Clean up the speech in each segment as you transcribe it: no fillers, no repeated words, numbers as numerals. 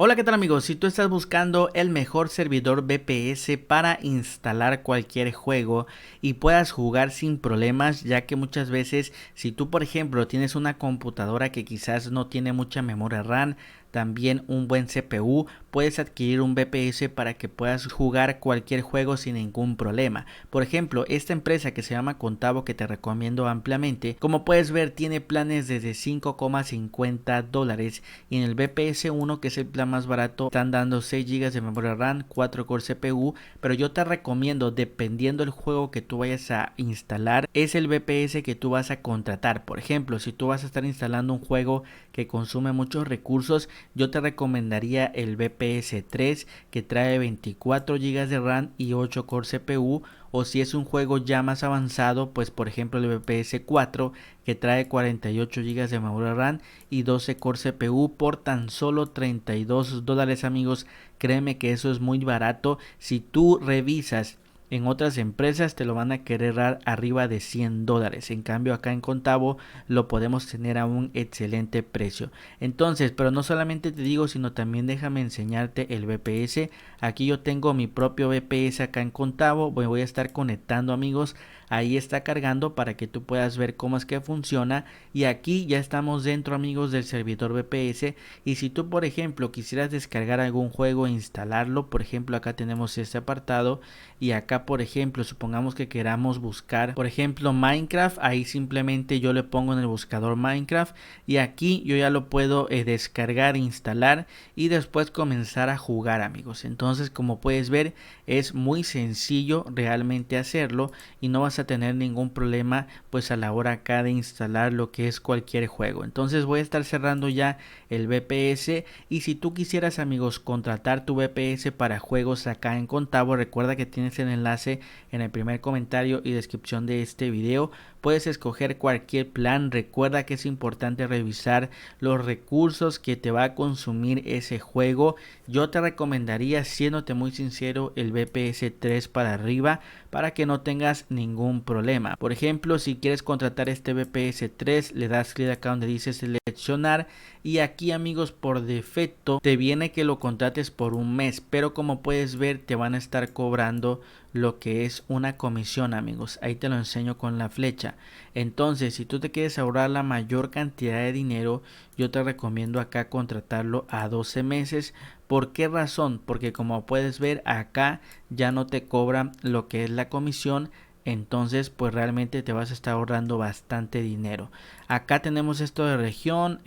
Hola, ¿qué tal amigos? Si tú estás buscando el mejor servidor VPS para instalar cualquier juego y puedas jugar sin problemas, ya que muchas veces si tú por ejemplo tienes una computadora que quizás no tiene mucha memoria RAM, también un buen CPU, puedes adquirir un VPS para que puedas jugar cualquier juego sin ningún problema. Por ejemplo, esta empresa que se llama Contavo, que te recomiendo ampliamente, como puedes ver tiene planes desde $5,50 y en el VPS 1, que es el plan más barato, están dando 6 GB de memoria RAM, 4 core CPU, pero yo te recomiendo, dependiendo del juego que tú vayas a instalar, es el VPS que tú vas a contratar. Por ejemplo, si tú vas a estar instalando un juego que consume muchos recursos, yo te recomendaría el VPS 3, que trae 24 GB de RAM y 8 core CPU, o si es un juego ya más avanzado, pues por ejemplo el VPS 4, que trae 48 GB de memoria RAM y 12 core CPU por tan solo $32, amigos. Créeme que eso es muy barato. Si tú revisas en otras empresas te lo van a querer dar arriba de $100. En cambio acá en Contavo lo podemos tener a un excelente precio. Entonces, pero no solamente te digo, sino también déjame enseñarte el VPS. Aquí yo tengo mi propio VPS acá en Contavo. Voy a estar conectando, amigos. Ahí está cargando para que tú puedas ver cómo es que funciona. Y aquí ya estamos dentro, amigos, del servidor VPS. Y si tú por ejemplo quisieras descargar algún juego e instalarlo, por ejemplo acá tenemos este apartado. Y acá por ejemplo supongamos que queramos buscar por ejemplo Minecraft, ahí simplemente yo le pongo en el buscador Minecraft y aquí yo ya lo puedo descargar, instalar y después comenzar a jugar, amigos. Entonces, como puedes ver, es muy sencillo realmente hacerlo y no vas a tener ningún problema pues a la hora acá de instalar lo que es cualquier juego. Entonces voy a estar cerrando ya el VPS y si tú quisieras, amigos, contratar tu VPS para juegos acá en Contavo, recuerda que tienes el enlace en el primer comentario y descripción de este video. Puedes escoger cualquier plan. Recuerda que es importante revisar los recursos que te va a consumir ese juego. Yo te recomendaría, siéndote muy sincero, el VPS 3 para arriba para que no tengas ningún problema. Por ejemplo, si quieres contratar este VPS 3, le das clic acá donde dice seleccionar y aquí, amigos, por defecto te viene que lo contrates por un mes, pero como puedes ver te van a estar cobrando lo que es una comisión, amigos. Ahí te lo enseño con la flecha. Entonces, si tú te quieres ahorrar la mayor cantidad de dinero, yo te recomiendo acá contratarlo a 12 meses. ¿Por qué razón? Porque como puedes ver acá ya no te cobran lo que es la comisión. Entonces pues realmente te vas a estar ahorrando bastante dinero. Acá tenemos esto de región,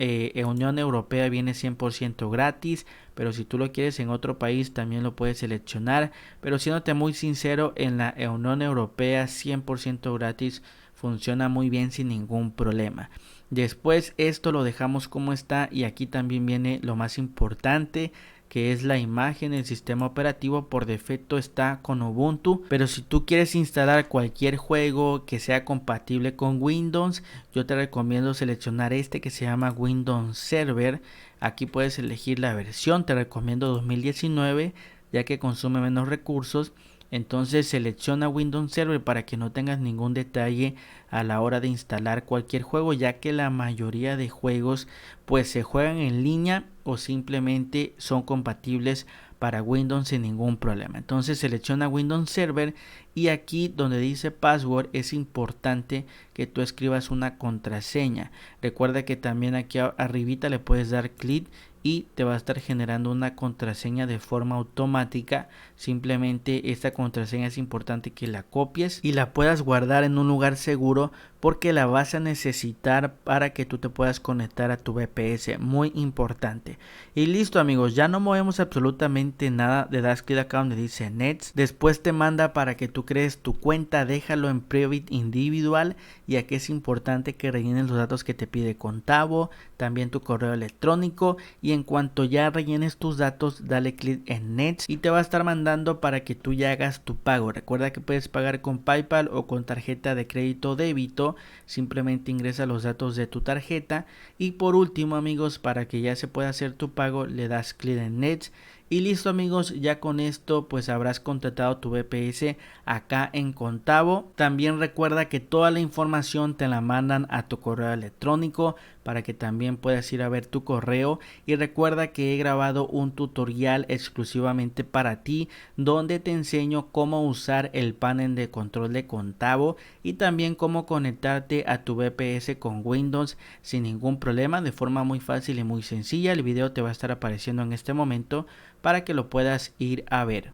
Unión Europea viene 100% gratis, pero si tú lo quieres en otro país también lo puedes seleccionar, pero siéndote muy sincero, en la Unión Europea 100% gratis funciona muy bien sin ningún problema. Después esto lo dejamos como está y aquí también viene lo más importante, que es la imagen. El sistema operativo por defecto está con Ubuntu, pero si tú quieres instalar cualquier juego que sea compatible con Windows, yo te recomiendo seleccionar este que se llama Windows Server. Aquí puedes elegir la versión, te recomiendo 2019 ya que consume menos recursos. Entonces selecciona Windows Server para que no tengas ningún detalle a la hora de instalar cualquier juego, ya que la mayoría de juegos pues se juegan en línea o simplemente son compatibles para Windows sin ningún problema. Entonces selecciona Windows Server y aquí donde dice password es importante que tú escribas una contraseña. Recuerda que también aquí arribita le puedes dar clic y te va a estar generando una contraseña de forma automática. Simplemente esta contraseña es importante que la copies y la puedas guardar en un lugar seguro porque la vas a necesitar para que tú te puedas conectar a tu VPS. Muy importante. Y listo, amigos, ya no movemos absolutamente nada. Le das clic acá donde dice Nets. Después te manda para que tú crees tu cuenta. Déjalo en private individual y aquí es importante que rellenes los datos que te pide Contavo, también tu correo electrónico y en cuanto ya rellenes tus datos dale clic en Nets y te va a estar mandando para que tú ya hagas tu pago. Recuerda que puedes pagar con PayPal o con tarjeta de crédito o débito. Simplemente ingresa los datos de tu tarjeta y por último, amigos, para que ya se pueda hacer tu pago le das clic en Nets. Y listo, amigos, ya con esto pues habrás contratado tu VPS acá en Contavo. También recuerda que toda la información te la mandan a tu correo electrónico para que también puedas ir a ver tu correo. Y recuerda que he grabado un tutorial exclusivamente para ti donde te enseño cómo usar el panel de control de Contavo y también cómo conectarte a tu VPS con Windows sin ningún problema, de forma muy fácil y muy sencilla. El video te va a estar apareciendo en este momento para que lo puedas ir a ver.